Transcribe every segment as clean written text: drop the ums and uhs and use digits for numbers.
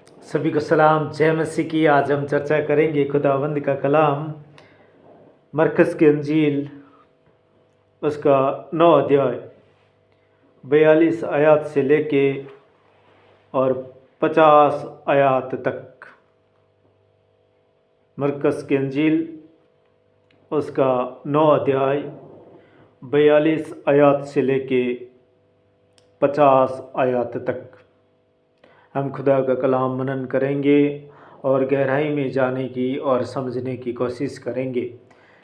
सभी को सलाम, जय मसीह की। आज हम चर्चा करेंगे खुदावंद का कलाम मरकस की अंजील, उसका 9 अध्याय 42 आयत से लेके और 50 आयत तक। मरकस की अंजील, उसका 9 अध्याय 42 आयत से लेके 50 आयत तक हम खुदा का कलाम मनन करेंगे और गहराई में जाने की और समझने की कोशिश करेंगे,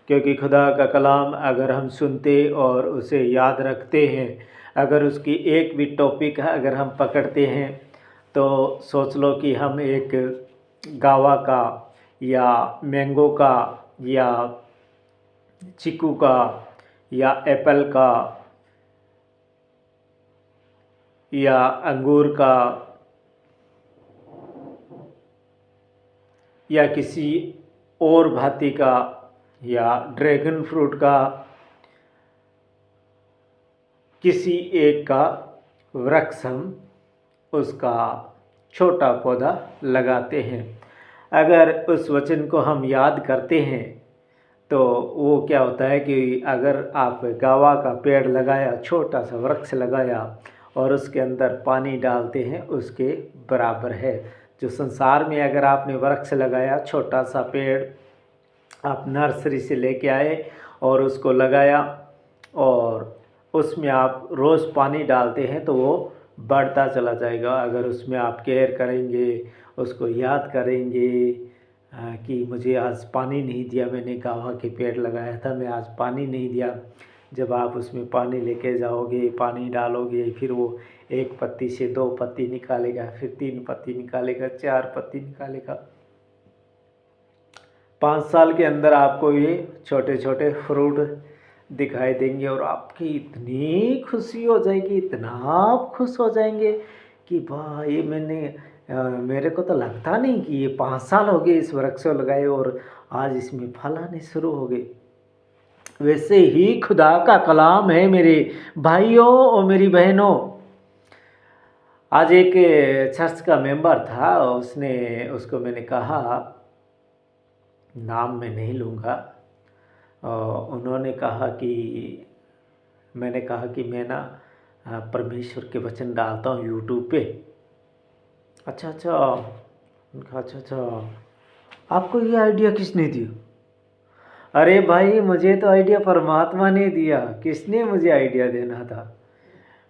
क्योंकि खुदा का कलाम अगर हम सुनते और उसे याद रखते हैं, अगर उसकी एक भी टॉपिक अगर हम पकड़ते हैं, तो सोच लो कि हम एक गावा का या मैंगो का या चीकू का या एप्पल का या अंगूर का या किसी और भांति का या ड्रैगन फ्रूट का किसी एक का वृक्ष हम उसका छोटा पौधा लगाते हैं। अगर उस वचन को हम याद करते हैं तो वो क्या होता है कि अगर आप गावा का पेड़ लगाया, छोटा सा वृक्ष लगाया और उसके अंदर पानी डालते हैं, उसके बराबर है। जो संसार में अगर आपने वृक्ष लगाया, छोटा सा पेड़ आप नर्सरी से लेके आए और उसको लगाया और उसमें आप रोज़ पानी डालते हैं तो वो बढ़ता चला जाएगा। अगर उसमें आप केयर करेंगे, उसको याद करेंगे कि मुझे आज पानी नहीं दिया, मैंने गावा के पेड़ लगाया था, मैं आज पानी नहीं दिया। जब आप उसमें पानी लेके जाओगे, पानी डालोगे, फिर वो एक पत्ती से 2 पत्ती निकालेगा, फिर 3 पत्ती निकालेगा, 4 पत्ती निकालेगा। 5 साल के अंदर आपको ये छोटे छोटे फ्रूट दिखाई देंगे और आपकी इतनी खुशी हो जाएगी, इतना आप खुश हो जाएंगे कि वाह, ये मेरे को तो लगता नहीं कि ये 5 साल हो गए इस वृक्ष को लगाए और आज इसमें फल आने शुरू हो गए। वैसे ही खुदा का कलाम है मेरे भाइयों और मेरी बहनों। आज एक चर्च का मेंबर था, उसको मैंने कहा, नाम मैं नहीं लूँगा, उन्होंने कहा कि मैंने कहा कि मैं ना परमेश्वर के वचन डालता हूँ यूट्यूब पे। अच्छा, उनका अच्छा, आपको ये आइडिया किसने दिया? अरे भाई, मुझे तो आइडिया परमात्मा ने दिया। किसने मुझे आइडिया देना था?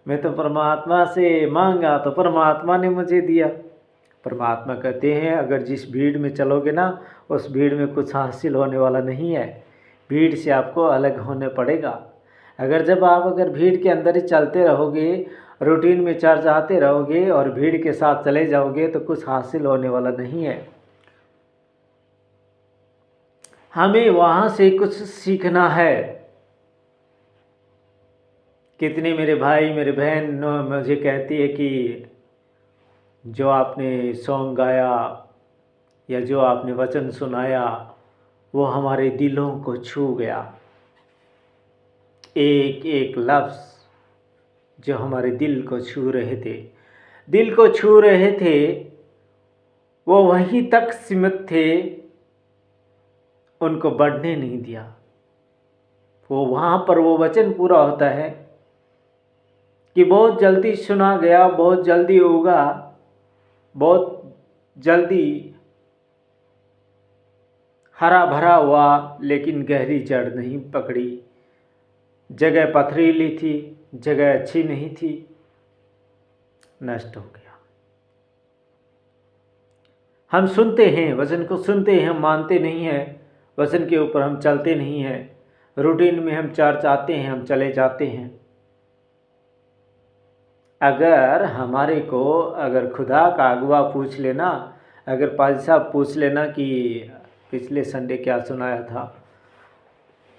मैं तो परमात्मा से मांगा तो परमात्मा ने मुझे दिया। परमात्मा कहते हैं अगर जिस भीड़ में चलोगे ना, उस भीड़ में कुछ हासिल होने वाला नहीं है। भीड़ से आपको अलग होने पड़ेगा। अगर भीड़ के अंदर ही चलते रहोगे, रूटीन में चर्च आते रहोगे और भीड़ के साथ चले जाओगे तो कुछ हासिल होने वाला नहीं है। हमें वहाँ से कुछ सीखना है। कितने मेरे भाई मेरे बहन मुझे कहती है कि जो आपने सॉन्ग गाया या जो आपने वचन सुनाया वो हमारे दिलों को छू गया। एक एक लफ्ज़ जो हमारे दिल को छू रहे थे, वो वहीं तक सीमित थे, उनको बढ़ने नहीं दिया। वो वहाँ पर वो वचन पूरा होता है कि बहुत जल्दी सुना गया, बहुत जल्दी उगा, बहुत जल्दी हरा भरा हुआ, लेकिन गहरी जड़ नहीं पकड़ी। जगह पथरीली थी, जगह अच्छी नहीं थी, नष्ट हो गया। हम सुनते हैं, वचन को सुनते हैं, हम मानते नहीं हैं, वचन के ऊपर हम चलते नहीं हैं। रूटीन में हम चर्च आते हैं, हम चले जाते हैं। अगर खुदा का अगुआ पूछ लेना, अगर पाजी साहब पूछ लेना कि पिछले संडे क्या सुनाया था,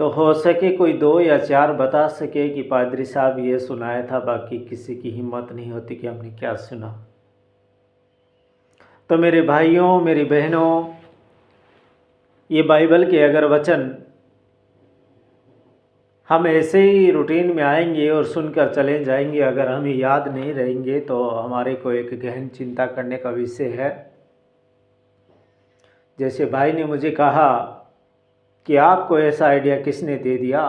तो हो सके कोई 2 या 4 बता सके कि पादरी साहब ये सुनाया था, बाकी किसी की हिम्मत नहीं होती कि हमने क्या सुना। तो मेरे भाइयों मेरी बहनों, ये बाइबल के अगर वचन हम ऐसे ही रूटीन में आएंगे और सुनकर चले जाएंगे, अगर हमें याद नहीं रहेंगे तो हमारे को एक गहन चिंता करने का विषय है। जैसे भाई ने मुझे कहा कि आपको ऐसा आइडिया किसने दे दिया।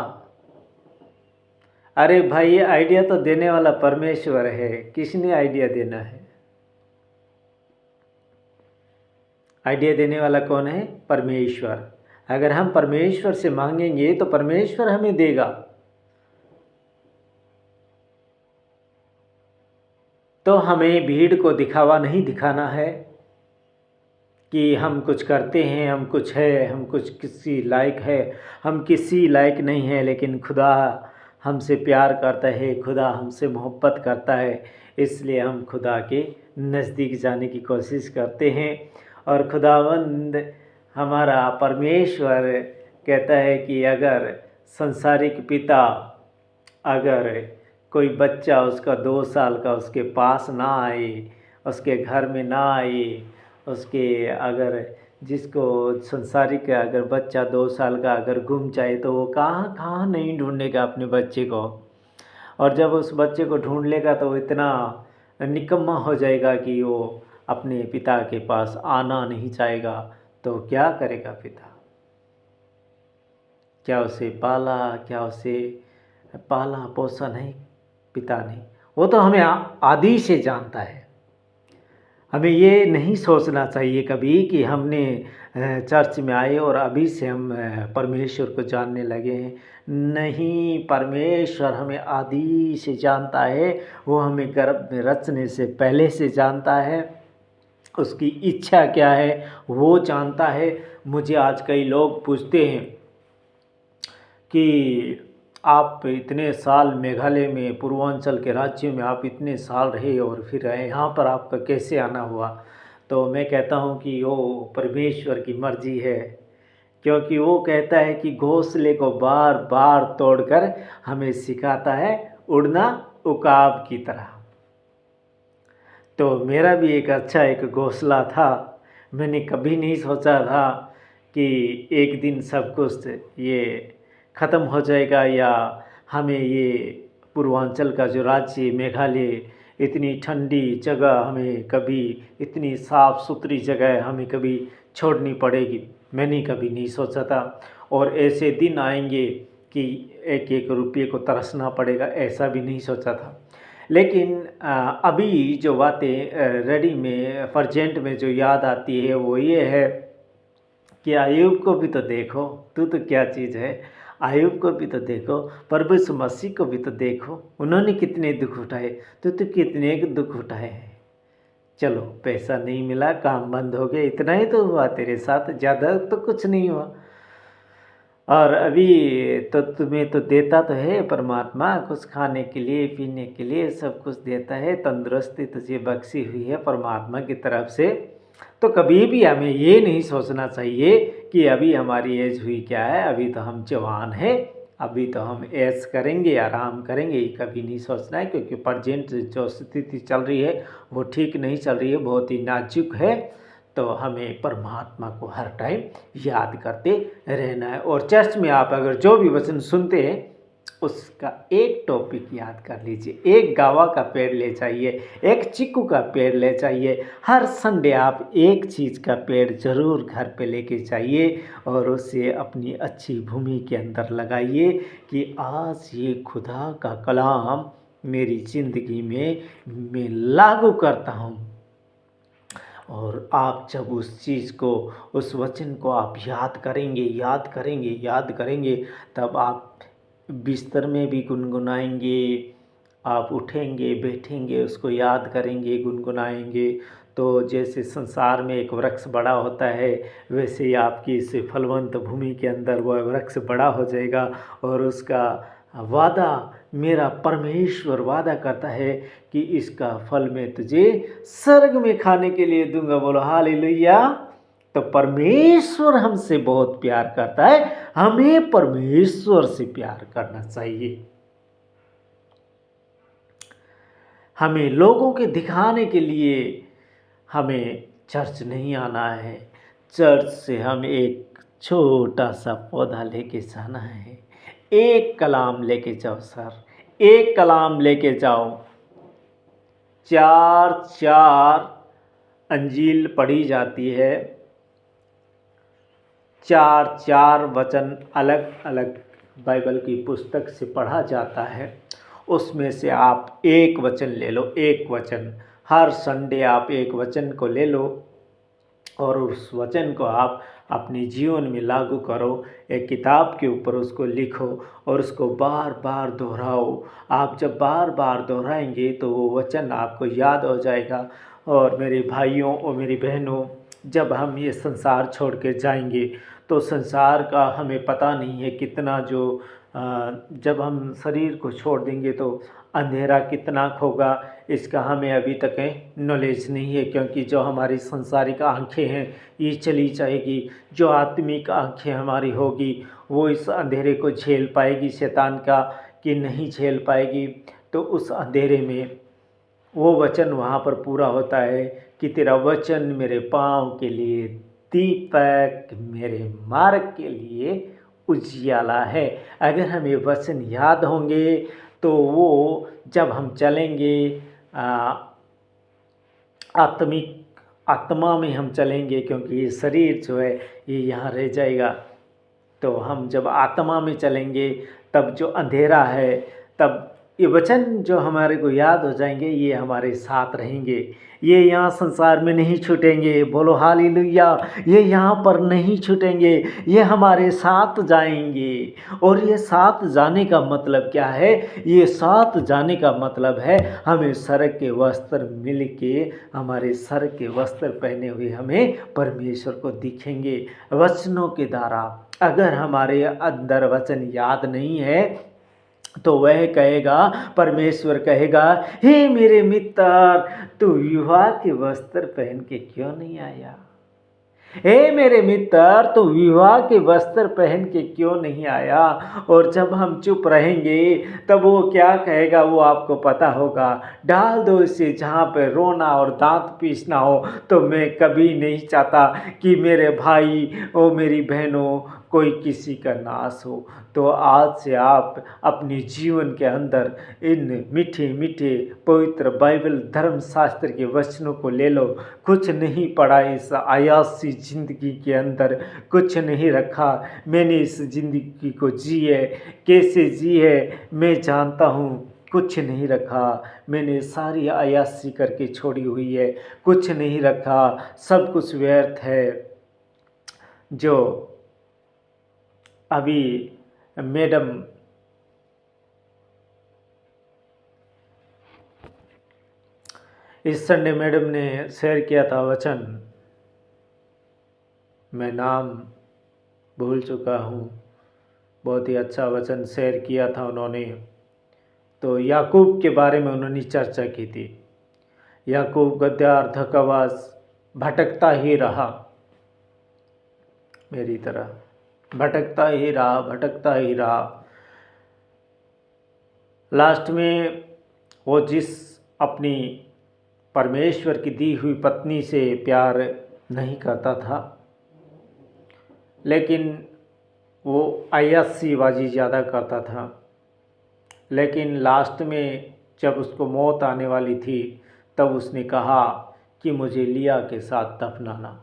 अरे भाई, ये आइडिया तो देने वाला परमेश्वर है, किसने आइडिया देना है? आइडिया देने वाला कौन है? परमेश्वर। अगर हम परमेश्वर से मांगेंगे तो परमेश्वर हमें देगा। तो हमें भीड़ को दिखावा नहीं दिखाना है कि हम कुछ करते हैं, हम कुछ है, हम कुछ किसी लायक है। हम किसी लायक नहीं है, लेकिन खुदा हमसे प्यार करता है, खुदा हमसे मोहब्बत करता है, इसलिए हम खुदा के नज़दीक जाने की कोशिश करते हैं। और खुदावंद हमारा परमेश्वर कहता है कि अगर संसारिक पिता, अगर कोई बच्चा उसका 2 साल का उसके पास ना आए, उसके घर में ना आए, उसके अगर जिसको संसारिक अगर बच्चा 2 साल का अगर गुम जाए तो वो कहाँ कहाँ नहीं ढूंढेगा अपने बच्चे को। और जब उस बच्चे को ढूंढ लेगा तो वो इतना निकम्मा हो जाएगा कि वो अपने पिता के पास आना नहीं चाहेगा। तो क्या करेगा पिता? क्या उसे पाला, क्या उसे पाला पोसा नहीं पिता ने? वो तो हमें आदि से जानता है। हमें ये नहीं सोचना चाहिए कभी कि हमने चर्च में आए और अभी से हम परमेश्वर को जानने लगे हैं। नहीं, परमेश्वर हमें आदि से जानता है। वो हमें गर्भ में रचने से पहले से जानता है। उसकी इच्छा क्या है वो जानता है। मुझे आज कई लोग पूछते हैं कि आप इतने साल मेघालय में, पूर्वांचल के राज्यों में आप इतने साल रहे और फिर यहाँ पर आपका कैसे आना हुआ? तो मैं कहता हूँ कि वो परमेश्वर की मर्जी है, क्योंकि वो कहता है कि घोंसले को बार बार तोड़कर हमें सिखाता है उड़ना उकाब की तरह। तो मेरा भी एक अच्छा एक घोंसला था। मैंने कभी नहीं सोचा था कि एक दिन सब कुछ ये ख़त्म हो जाएगा, या हमें ये पूर्वांचल का जो राज्य मेघालय, इतनी ठंडी जगह, हमें कभी इतनी साफ़ सुथरी जगह हमें कभी छोड़नी पड़ेगी। मैंने कभी नहीं सोचा था। और ऐसे दिन आएंगे कि एक एक रुपये को तरसना पड़ेगा, ऐसा भी नहीं सोचा था। लेकिन अभी जो बातें रेडी में प्रेजेंट में जो याद आती है वो ये है कि अय्यूब को भी तो देखो, तू तो क्या चीज़ है। अय्यूब को भी तो देखो, प्रभु यीशु मसीह को भी तो देखो, उन्होंने कितने दुख उठाए, तो कितने दुख उठाए हैं। चलो, पैसा नहीं मिला, काम बंद हो गया, इतना ही तो हुआ तेरे साथ, ज़्यादा तो कुछ नहीं हुआ। और अभी तो तुम्हें तो देता तो है परमात्मा, कुछ खाने के लिए, पीने के लिए सब कुछ देता है, तंदुरुस्ती तुझे बख्शी हुई है परमात्मा की तरफ से। तो कभी भी हमें ये नहीं सोचना चाहिए कि अभी हमारी एज हुई क्या है, अभी तो हम जवान हैं, अभी तो हम ऐश करेंगे, आराम करेंगे, ये कभी नहीं सोचना है। क्योंकि प्रेजेंट जो स्थिति चल रही है वो ठीक नहीं चल रही है, बहुत ही नाजुक है। तो हमें परमात्मा को हर टाइम याद करते रहना है। और चर्च में आप अगर जो भी वचन सुनते हैं उसका एक टॉपिक याद कर लीजिए। एक गावा का पेड़ ले जाइए, एक चीकू का पेड़ ले जाइए। हर संडे आप एक चीज़ का पेड़ ज़रूर घर पे लेके जाइए और उसे अपनी अच्छी भूमि के अंदर लगाइए कि आज ये खुदा का कलाम मेरी ज़िंदगी में मैं लागू करता हूँ। और आप जब उस चीज़ को, उस वचन को आप याद करेंगे, याद करेंगे, याद करेंगे, तब आप बिस्तर में भी गुनगुनाएंगे। आप उठेंगे, बैठेंगे, उसको याद करेंगे, गुनगुनाएंगे। तो जैसे संसार में एक वृक्ष बड़ा होता है, वैसे ही आपकी इस फलवंत भूमि के अंदर वह वृक्ष बड़ा हो जाएगा। और उसका वादा, मेरा परमेश्वर वादा करता है कि इसका फल मैं तुझे स्वर्ग में खाने के लिए दूंगा। बोलो हालेलुया। तो परमेश्वर हमसे बहुत प्यार करता है, हमें परमेश्वर से प्यार करना चाहिए। हमें लोगों के दिखाने के लिए हमें चर्च नहीं आना है। चर्च से हम एक छोटा सा पौधा लेके जाना है। एक कलाम लेके जाओ सर, एक कलाम लेके जाओ। 4 अंजील पढ़ी जाती है, चार चार वचन अलग अलग बाइबल की पुस्तक से पढ़ा जाता है, उसमें से आप एक वचन ले लो, एक वचन। हर संडे आप एक वचन को ले लो और उस वचन को आप अपने जीवन में लागू करो। एक किताब के ऊपर उसको लिखो और उसको बार बार दोहराओ। आप जब बार बार दोहराएंगे तो वो वचन आपको याद हो जाएगा। और मेरे भाइयों और मेरी बहनों, जब हम ये संसार छोड़ के जाएंगे तो संसार का हमें पता नहीं है कितना, जब हम शरीर को छोड़ देंगे तो अंधेरा कितना होगा, इसका हमें अभी तक नॉलेज नहीं है। क्योंकि जो हमारी संसारिक आंखें हैं ये चली जाएगी, जो आत्मिक आंखें हमारी होगी वो इस अंधेरे को झेल पाएगी शैतान का कि नहीं झेल पाएगी। तो उस अंधेरे में वो वचन वहाँ पर पूरा होता है कि तेरा वचन मेरे पाँव के लिए दीपक, मेरे मार्ग के लिए उजियाला है। अगर हमें वचन याद होंगे तो वो जब हम चलेंगे आत्मिक आत्मा में हम चलेंगे, क्योंकि ये शरीर जो है ये यहाँ रह जाएगा। तो हम जब आत्मा में चलेंगे तब जो अंधेरा है, तब ये वचन जो हमारे को याद हो जाएंगे ये हमारे साथ रहेंगे। ये यहाँ संसार में नहीं छूटेंगे। बोलो हालेलुया। ये यहाँ पर नहीं छूटेंगे, ये हमारे साथ जाएंगे। और ये साथ जाने का मतलब क्या है? ये साथ जाने का मतलब है हमें सर के वस्त्र मिल के, हमारे सर के वस्त्र पहने हुए हमें परमेश्वर को दिखेंगे वचनों के द्वारा। अगर हमारे अंदर वचन याद नहीं है तो वह कहेगा, परमेश्वर कहेगा, हे मेरे मित्र, तू विवाह के वस्त्र पहन के क्यों नहीं आया? हे मेरे मित्र, तो विवाह के वस्त्र पहन के क्यों नहीं आया? और जब हम चुप रहेंगे तब वो क्या कहेगा वो आपको पता होगा, डाल दो इसे जहाँ पे रोना और दांत पीसना हो। तो मैं कभी नहीं चाहता कि मेरे भाई और मेरी बहनों कोई किसी का नाश हो। तो आज से आप अपने जीवन के अंदर इन मीठे मीठे पवित्र बाइबल धर्मशास्त्र के वचनों को ले लो। कुछ नहीं पढ़ा इस आयासी ज़िंदगी के अंदर, कुछ नहीं रखा। मैंने इस ज़िंदगी को जी है, कैसे जी है मैं जानता हूँ। कुछ नहीं रखा, मैंने सारी अय्याशी करके छोड़ी हुई है। कुछ नहीं रखा, सब कुछ व्यर्थ है। जो अभी मैडम इस संडे मैडम ने शेयर किया था वचन, मैं नाम भूल चुका हूँ, बहुत ही अच्छा वचन शेयर किया था उन्होंने। तो याकूब के बारे में उन्होंने चर्चा की थी। याकूब गद्दार धोखेबाज भटकता ही रहा, मेरी तरह भटकता ही रहा, भटकता ही रहा। लास्ट में वो जिस अपनी परमेश्वर की दी हुई पत्नी से प्यार नहीं करता था, लेकिन वो अय्याशीबाजी ज़्यादा करता था। लेकिन लास्ट में जब उसको मौत आने वाली थी तब उसने कहा कि मुझे लिया के साथ दफनाना।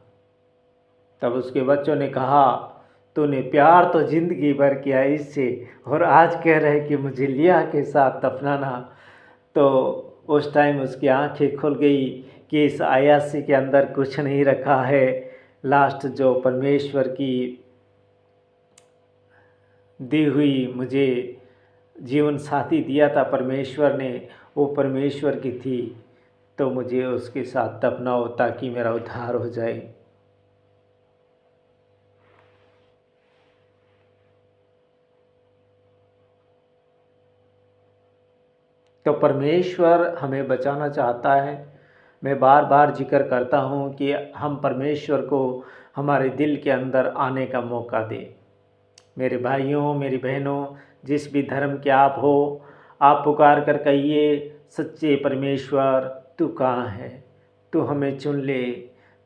तब उसके बच्चों ने कहा, तूने प्यार तो ज़िंदगी भर किया इससे और आज कह रहे कि मुझे लिया के साथ दफनाना। तो उस टाइम उसकी आंखें खुल गई कि इस अय्याशी के अंदर कुछ नहीं रखा है। लास्ट जो परमेश्वर की दी हुई मुझे जीवन साथी दिया था परमेश्वर ने, वो परमेश्वर की थी। तो मुझे उसके साथ दफनाओ ताकि मेरा उद्धार हो जाए। तो परमेश्वर हमें बचाना चाहता है। मैं बार बार जिक्र करता हूँ कि हम परमेश्वर को हमारे दिल के अंदर आने का मौका दें। मेरे भाइयों, मेरी बहनों, जिस भी धर्म के आप हो, आप पुकार कर कहिए, सच्चे परमेश्वर तू कहाँ है? तू हमें चुन ले,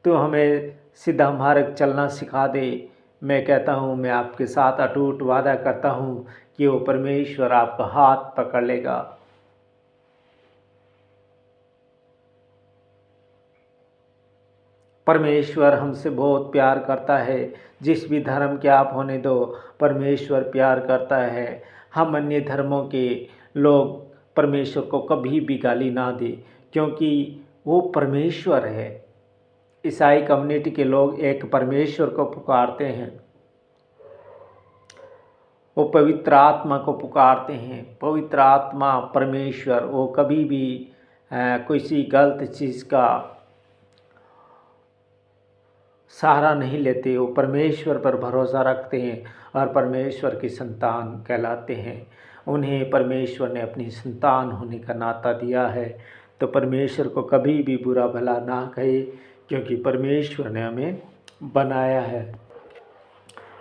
तू हमें सीधा मार्ग चलना सिखा दे। मैं कहता हूँ, मैं आपके साथ अटूट वादा करता हूँ कि वो परमेश्वर आपका हाथ पकड़ लेगा। परमेश्वर हमसे बहुत प्यार करता है। जिस भी धर्म के आप होने दो, परमेश्वर प्यार करता है। हम अन्य धर्मों के लोग परमेश्वर को कभी भी गाली ना दें, क्योंकि वो परमेश्वर है। ईसाई कम्युनिटी के लोग एक परमेश्वर को पुकारते हैं, वो पवित्र आत्मा को पुकारते हैं। पवित्र आत्मा परमेश्वर, वो कभी भी किसी गलत चीज़ का सहारा नहीं लेते। वो परमेश्वर पर भरोसा रखते हैं और परमेश्वर की संतान कहलाते हैं। उन्हें परमेश्वर ने अपनी संतान होने का नाता दिया है, तो परमेश्वर को कभी भी बुरा भला ना कहे, क्योंकि परमेश्वर ने हमें बनाया है।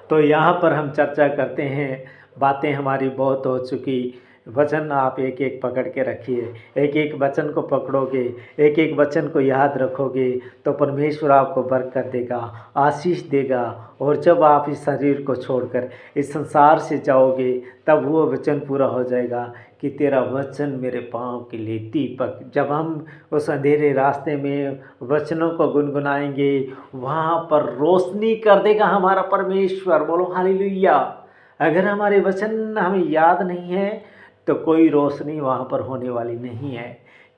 तो यहाँ पर हम चर्चा करते हैं, बातें हमारी बहुत हो चुकी। वचन आप एक एक पकड़ के रखिए, एक एक वचन को पकड़ोगे, एक एक वचन को याद रखोगे, तो परमेश्वर आपको बरकत देगा, आशीष देगा। और जब आप इस शरीर को छोड़कर इस संसार से जाओगे, तब वो वचन पूरा हो जाएगा कि तेरा वचन मेरे पाँव के लिए दीपक। जब हम उस अंधेरे रास्ते में वचनों को गुनगुनाएंगे, वहाँ पर रोशनी कर देगा हमारा परमेश्वर। बोलो हालेलुया। अगर हमारे वचन हमें याद नहीं है, तो कोई रोशनी वहाँ पर होने वाली नहीं है,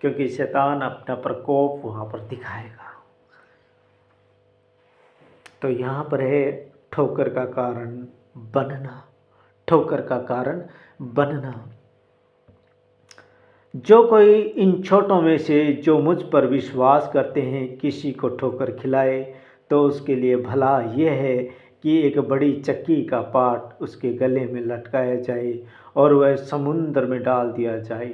क्योंकि शैतान अपना प्रकोप वहाँ पर दिखाएगा। तो यहाँ पर है ठोकर का कारण बनना, ठोकर का कारण बनना। जो कोई इन छोटों में से जो मुझ पर विश्वास करते हैं किसी को ठोकर खिलाए, तो उसके लिए भला यह है कि एक बड़ी चक्की का पाट उसके गले में लटकाया जाए और वह समुद्र में डाल दिया जाए।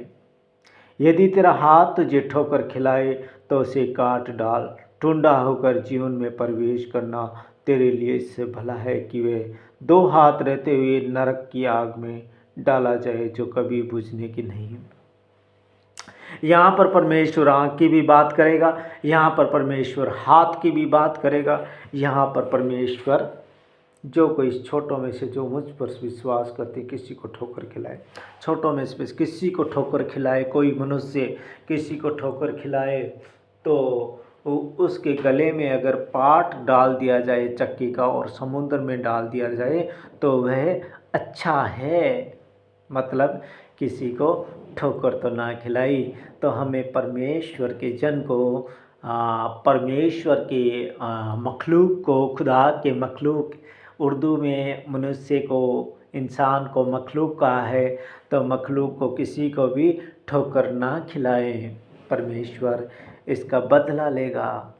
यदि तेरा हाथ तुझे ठोकर खिलाए, तो उसे काट डाल। टुंडा होकर जीवन में प्रवेश करना तेरे लिए इससे भला है कि वे दो हाथ रहते हुए नरक की आग में डाला जाए, जो कभी बुझने की नहीं। यहाँ पर परमेश्वर आँख की भी बात करेगा, यहाँ पर परमेश्वर हाथ की भी बात करेगा। यहाँ पर परमेश्वर जो कोई इस छोटों में से जो मुझ पर विश्वास करते किसी को ठोकर खिलाए, छोटों में से किसी को ठोकर खिलाए, कोई मनुष्य किसी को ठोकर खिलाए, तो उसके गले में अगर पाट डाल दिया जाए चक्की का और समुद्र में डाल दिया जाए, तो वह अच्छा है। मतलब किसी को ठोकर तो ना खिलाई। तो हमें परमेश्वर के जन को, परमेश्वर के मखलूक को, खुदा के मखलूक, उर्दू में मनुष्य को, इंसान को मखलूक कहा है, तो मखलूक को किसी को भी ठोकर ना खिलाएं। परमेश्वर इसका बदला लेगा।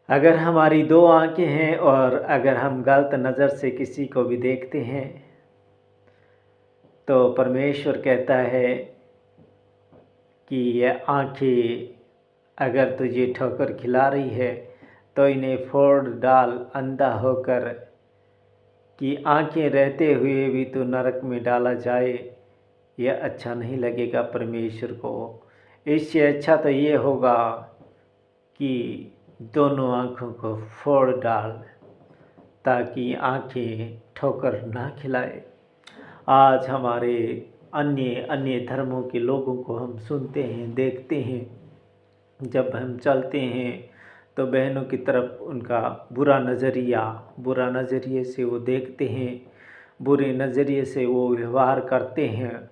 अगर हमारी दो आंखें हैं और अगर हम गलत नज़र से किसी को भी देखते हैं, तो परमेश्वर कहता है कि यह आंखें अगर तुझे ठोकर खिला रही है, तो इन्हें फोड़ डाल अंधा होकर, कि आंखें रहते हुए भी तो नरक में डाला जाए। यह अच्छा नहीं लगेगा परमेश्वर को। इससे अच्छा तो ये होगा कि दोनों आँखों को फोड़ डाल, ताकि आँखें ठोकर ना खिलाए। आज हमारे अन्य अन्य धर्मों के लोगों को हम सुनते हैं, देखते हैं, जब हम चलते हैं तो बहनों की तरफ उनका बुरा नज़रिए से वो देखते हैं, बुरे नज़रिए से वो व्यवहार करते हैं।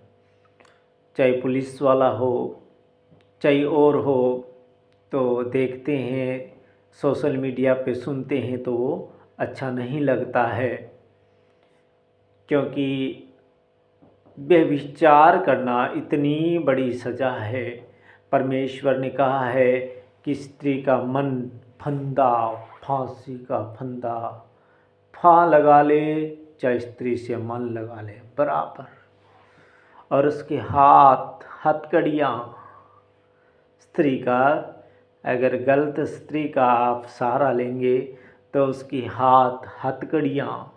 चाहे पुलिस वाला हो, चाहे और हो, तो देखते हैं, सोशल मीडिया पे सुनते हैं, तो वो अच्छा नहीं लगता है। क्योंकि व्यभिचार करना इतनी बड़ी सज़ा है। परमेश्वर ने कहा है कि स्त्री का मन फंदा, फांसी का फंदा, फां लगा ले, चाहे स्त्री से मन लगा ले बराबर। और उसके हाथ हथकड़ियाँ, स्त्री का अगर गलत स्त्री का आप सहारा लेंगे, तो उसकी हाथ हथकड़ियाँ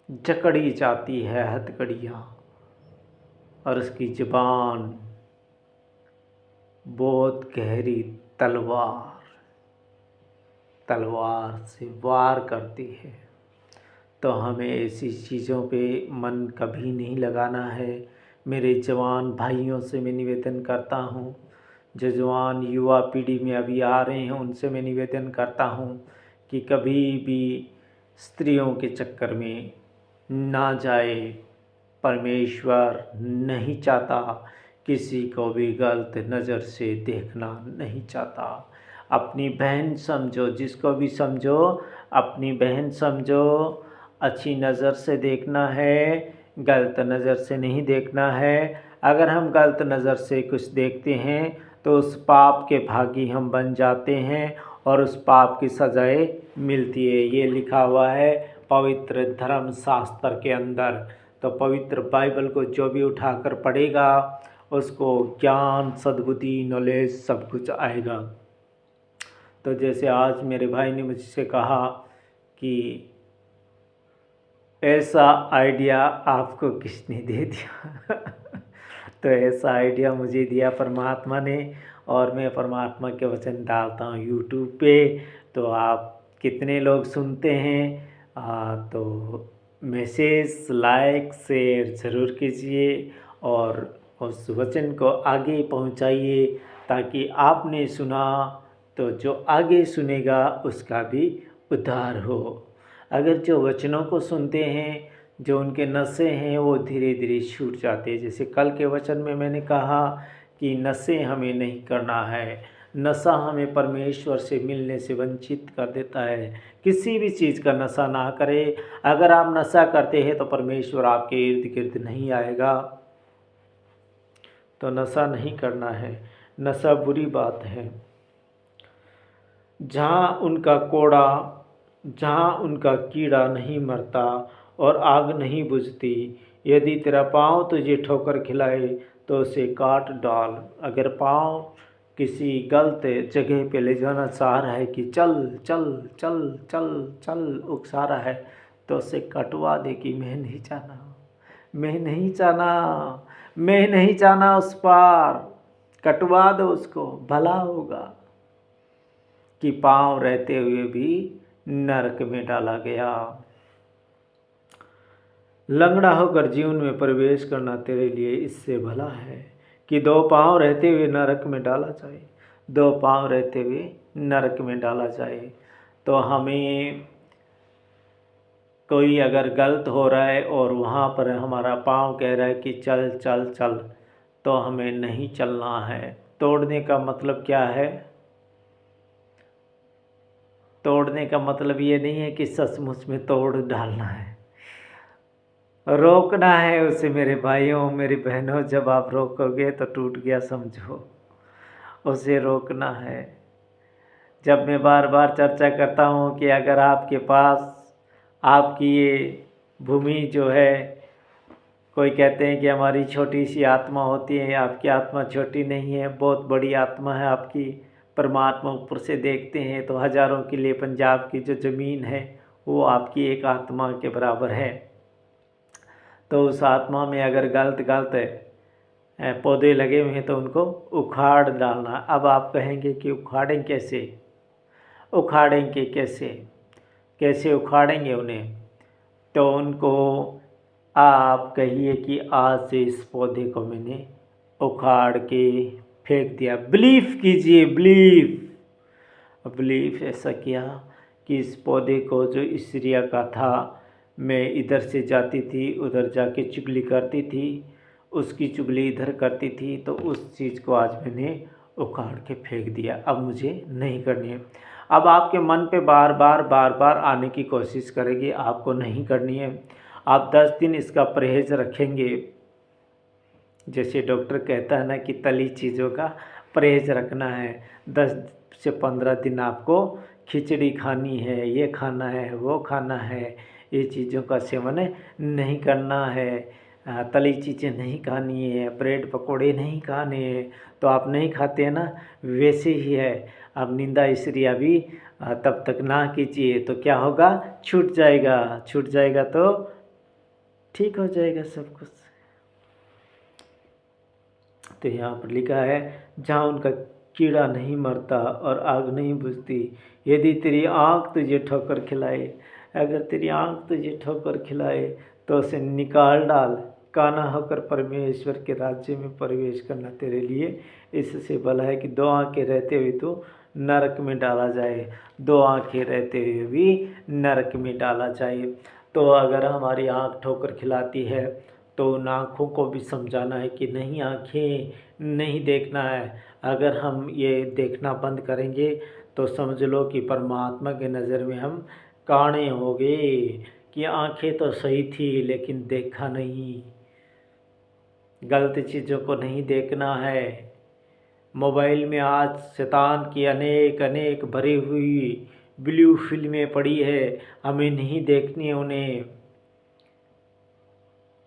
जकड़ी जाती है, हथकड़ियाँ। और उसकी ज़ुबान बहुत गहरी तलवार से वार करती है। तो हमें ऐसी चीज़ों पे मन कभी नहीं लगाना है। मेरे जवान भाइयों से मैं निवेदन करता हूँ, जो जवान युवा पीढ़ी में अभी आ रहे हैं उनसे मैं निवेदन करता हूँ कि कभी भी स्त्रियों के चक्कर में ना जाए। परमेश्वर नहीं चाहता किसी को भी गलत नज़र से देखना नहीं चाहता। अपनी बहन समझो, जिसको भी समझो अपनी बहन समझो। अच्छी नज़र से देखना है, गलत नज़र से नहीं देखना है। अगर हम गलत नज़र से कुछ देखते हैं तो उस पाप के भागी हम बन जाते हैं और उस पाप की सज़ाएं मिलती है। ये लिखा हुआ है पवित्र धर्म शास्त्र के अंदर। तो पवित्र बाइबल को जो भी उठाकर पढ़ेगा उसको ज्ञान, सद्बुद्धि, नॉलेज सब कुछ आएगा। तो जैसे आज मेरे भाई ने मुझसे कहा कि ऐसा आइडिया आपको किसने दे दिया तो ऐसा आइडिया मुझे दिया परमात्मा ने, और मैं परमात्मा के वचन डालता हूँ यूट्यूब पे। तो आप कितने लोग सुनते हैं तो मैसेज, लाइक, शेयर ज़रूर कीजिए और उस वचन को आगे पहुँचाइए, ताकि आपने सुना तो जो आगे सुनेगा उसका भी उद्धार हो। अगर जो वचनों को सुनते हैं, जो उनके नशे हैं वो धीरे धीरे छूट जाते हैं। जैसे कल के वचन में मैंने कहा कि नशे हमें नहीं करना है। नशा हमें परमेश्वर से मिलने से वंचित कर देता है। किसी भी चीज़ का नशा ना करें। अगर आप नशा करते हैं तो परमेश्वर आपके इर्द गिर्द नहीं आएगा। तो नशा नहीं करना है। नशा बुरी बात है। जहाँ उनका कीड़ा नहीं मरता और आग नहीं बुझती। यदि तेरा पाँव तुझे ठोकर खिलाए तो उसे काट डाल। अगर पाँव किसी गलत जगह पे ले जाना चाह रहा है कि चल चल चल चल चल उकसा रहा है, तो उसे कटवा दे कि मैं नहीं चाहना, मैं नहीं चाहना, मैं नहीं चाहना उस पार। कटवा दो उसको, भला होगा। कि पाँव रहते हुए भी नरक में डाला गया। लंगड़ा होकर जीवन में प्रवेश करना तेरे लिए इससे भला है कि 2 पाँव रहते हुए नरक में डाला जाए, 2 पाँव रहते हुए नरक में डाला जाए। तो हमें कोई अगर गलत हो रहा है और वहाँ पर हमारा पाँव कह रहा है कि चल चल चल, तो हमें नहीं चलना है। तोड़ने का मतलब क्या है? तोड़ने का मतलब ये नहीं है कि सचमुच में तोड़ डालना है, रोकना है उसे। मेरे भाइयों, मेरी बहनों, जब आप रोकोगे तो टूट गया समझो, उसे रोकना है। जब मैं बार बार चर्चा करता हूँ कि अगर आपके पास आपकी ये भूमि जो है, कोई कहते हैं कि हमारी छोटी सी आत्मा होती है, आपकी आत्मा छोटी नहीं है, बहुत बड़ी आत्मा है आपकी। परमात्मा ऊपर से देखते हैं तो हज़ारों के लिए पंजाब की जो ज़मीन है वो आपकी एक आत्मा के बराबर है। तो उस आत्मा में अगर गलत पौधे लगे हुए हैं तो उनको उखाड़ डालना। अब आप कहेंगे कि उखाड़ें कैसे? उखाड़ेंगे कैसे? कैसे उखाड़ेंगे उन्हें? तो उनको आप कहिए कि आज से इस पौधे को मैंने उखाड़ के फेंक दिया। बिलीव कीजिए, बिलीव ऐसा किया कि इस पौधे को, जो इस एरिया का था, मैं इधर से जाती थी उधर जाके चुगली करती थी, उसकी चुगली इधर करती थी, तो उस चीज़ को आज मैंने उखाड़ के फेंक दिया। अब मुझे नहीं करनी है। अब आपके मन पे बार बार आने की कोशिश करेगी, आपको नहीं करनी है। आप 10 दिन इसका परहेज़ रखेंगे। जैसे डॉक्टर कहता है ना कि तली चीज़ों का परहेज़ रखना है। 10 से 15 दिन आपको खिचड़ी खानी है, ये खाना है, वो खाना है, ये चीज़ों का सेवन नहीं करना है, तली चीज़ें नहीं खानी है, ब्रेड पकोड़े नहीं खाने हैं। तो आप नहीं खाते हैं ना, वैसे ही है। अब निंदा इसरिया भी तब तक ना कीजिए, तो क्या होगा? छूट जाएगा। छूट जाएगा तो ठीक हो जाएगा सब कुछ। तो यहाँ पर लिखा है, जहाँ उनका कीड़ा नहीं मरता और आग नहीं बुझती। यदि तेरी आँख तुझे ठोकर खिलाए, अगर तेरी आँख तुझे ठोकर खिलाए तो उसे निकाल डाल, काना होकर परमेश्वर के राज्य में प्रवेश करना तेरे लिए इससे भला है कि 2 आंखें रहते हुए तो नरक में डाला जाए, 2 आंखें रहते हुए भी नरक में डाला जाए। तो अगर हमारी आँख ठोकर खिलाती है तो उन आँखों को भी समझाना है कि नहीं, आँखें नहीं देखना है। अगर हम ये देखना बंद करेंगे तो समझ लो कि परमात्मा के नज़र में हम काणे हो गए कि आँखें तो सही थी लेकिन देखा नहीं। गलत चीज़ों को नहीं देखना है। मोबाइल में आज शैतान की अनेक अनेक भरी हुई ब्लू फिल्में पड़ी है, हमें नहीं देखनी उन्हें,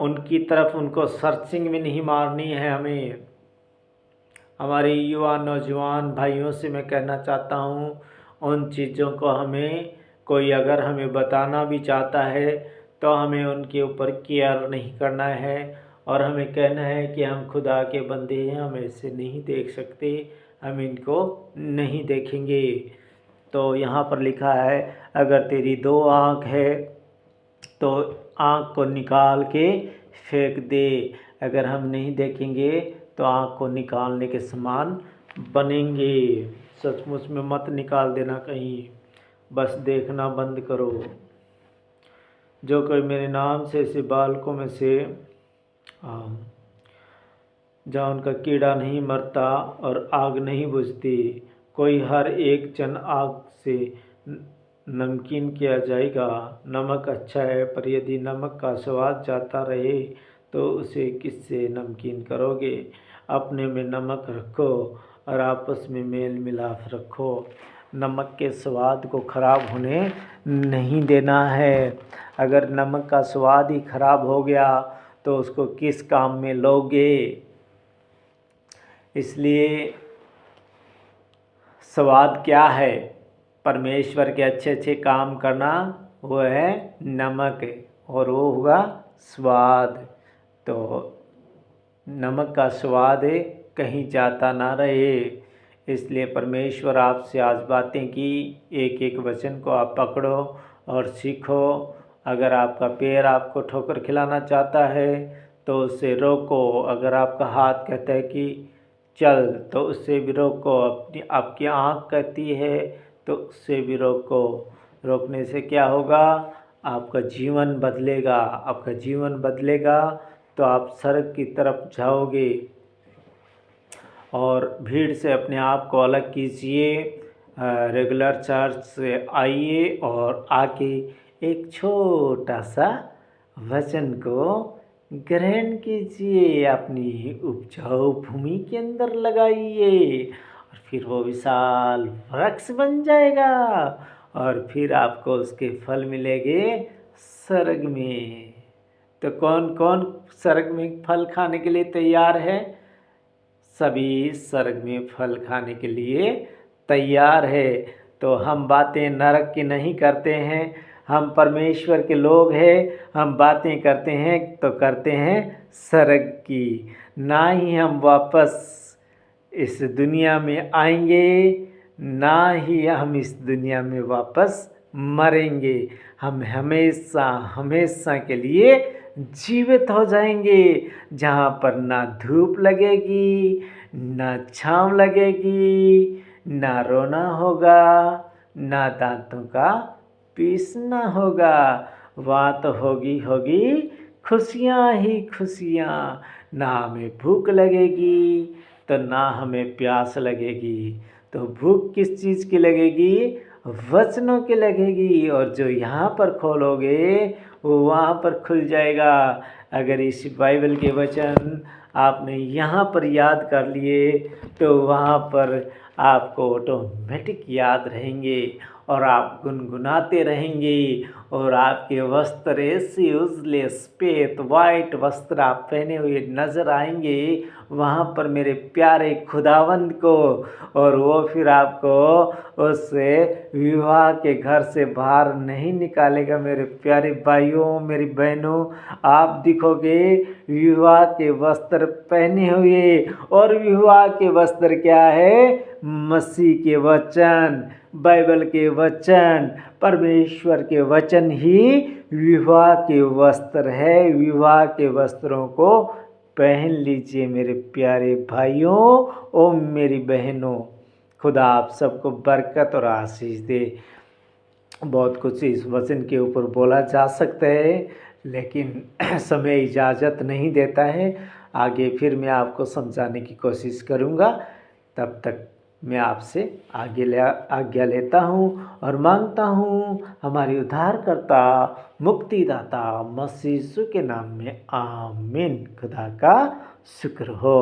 उनकी तरफ उनको सर्चिंग में नहीं मारनी है हमें। हमारे युवा नौजवान भाइयों से मैं कहना चाहता हूँ, उन चीज़ों को हमें कोई अगर हमें बताना भी चाहता है तो हमें उनके ऊपर केयर नहीं करना है और हमें कहना है कि हम खुदा के बंदे हैं, हम ऐसे नहीं देख सकते, हम इनको नहीं देखेंगे। तो यहाँ पर लिखा है अगर तेरी 2 आँख है तो आँख को निकाल के फेंक दे। अगर हम नहीं देखेंगे तो आँख को निकालने के समान बनेंगे। सचमुच में मत निकाल देना कहीं, बस देखना बंद करो। जो कोई मेरे नाम से ऐसे बालकों में से जहाँ उनका कीड़ा नहीं मरता और आग नहीं बुझती, कोई हर एक जन आग से नमकीन किया जाएगा। नमक अच्छा है, पर यदि नमक का स्वाद जाता रहे तो उसे किससे नमकीन करोगे। अपने में नमक रखो और आपस में मेल मिलाप रखो। नमक के स्वाद को खराब होने नहीं देना है। अगर नमक का स्वाद ही खराब हो गया तो उसको किस काम में लोगे। इसलिए स्वाद क्या है, परमेश्वर के अच्छे अच्छे काम करना, वो है नमक और वो हुआ स्वाद। तो नमक का स्वाद कहीं जाता ना रहे। इसलिए परमेश्वर आपसे आज बातें की, एक एक वचन को आप पकड़ो और सीखो। अगर आपका पैर आपको ठोकर खिलाना चाहता है तो उसे रोको। अगर आपका हाथ कहता है कि चल तो उससे भी रोको। आपकी आँख कहती है तो उससे भी रोको। रोकने से क्या होगा, आपका जीवन बदलेगा। आपका जीवन बदलेगा तो आप सड़क की तरफ जाओगे। और भीड़ से अपने आप को अलग कीजिए, रेगुलर चर्च से आइए और आके एक छोटा सा वचन को ग्रहण कीजिए, अपनी उपजाऊ भूमि के अंदर लगाइए और फिर वो विशाल वृक्ष बन जाएगा और फिर आपको उसके फल मिलेंगे स्वर्ग में। तो कौन कौन स्वर्ग में फल खाने के लिए तैयार है? सभी स्वर्ग में फल खाने के लिए तैयार है। तो हम बातें नरक की नहीं करते हैं, हम परमेश्वर के लोग हैं। हम बातें करते हैं तो करते हैं स्वर्ग की। ना ही हम वापस इस दुनिया में आएंगे, ना ही हम इस दुनिया में वापस मरेंगे। हम हमेशा हमेशा के लिए जीवित हो जाएंगे, जहाँ पर ना धूप लगेगी, ना छाँव लगेगी, ना रोना होगा, ना दांतों का पीसना होगा। वहाँ तो होगी खुशियाँ ही खुशियाँ। ना हमें भूख लगेगी तो ना हमें प्यास लगेगी। तो भूख किस चीज़ की लगेगी? वचनों की लगेगी। और जो यहाँ पर खोलोगे वो वहाँ पर खुल जाएगा। अगर इस बाइबल के वचन आपने यहाँ पर याद कर लिए तो वहाँ पर आपको ऑटोमेटिक याद रहेंगे और आप गुनगुनाते रहेंगे और आपके वस्त्र ऐसे उजले सफ़ेद वाइट वस्त्र आप पहने हुए नज़र आएंगे वहाँ पर मेरे प्यारे खुदावंद को। और वो फिर आपको उस विवाह के घर से बाहर नहीं निकालेगा। मेरे प्यारे भाइयों, मेरी बहनों, आप दिखोगे विवाह के वस्त्र पहने हुए। और विवाह के वस्त्र क्या है? मसीह के वचन, बाइबल के वचन, परमेश्वर के वचन ही विवाह के वस्त्र है, विवाह के वस्त्रों को पहन लीजिए मेरे प्यारे भाइयों और मेरी बहनों। खुदा आप सबको बरकत और आशीष दे। बहुत कुछ इस वचन के ऊपर बोला जा सकता है, लेकिन समय इजाज़त नहीं देता है। आगे फिर मैं आपको समझाने की कोशिश करूँगा। तब तक मैं आपसे आज्ञा लेता हूँ और मांगता हूँ हमारे उद्धारकर्ता मुक्तिदाता मसीह यीशु के नाम में आमीन। खुदा का शुक्र हो।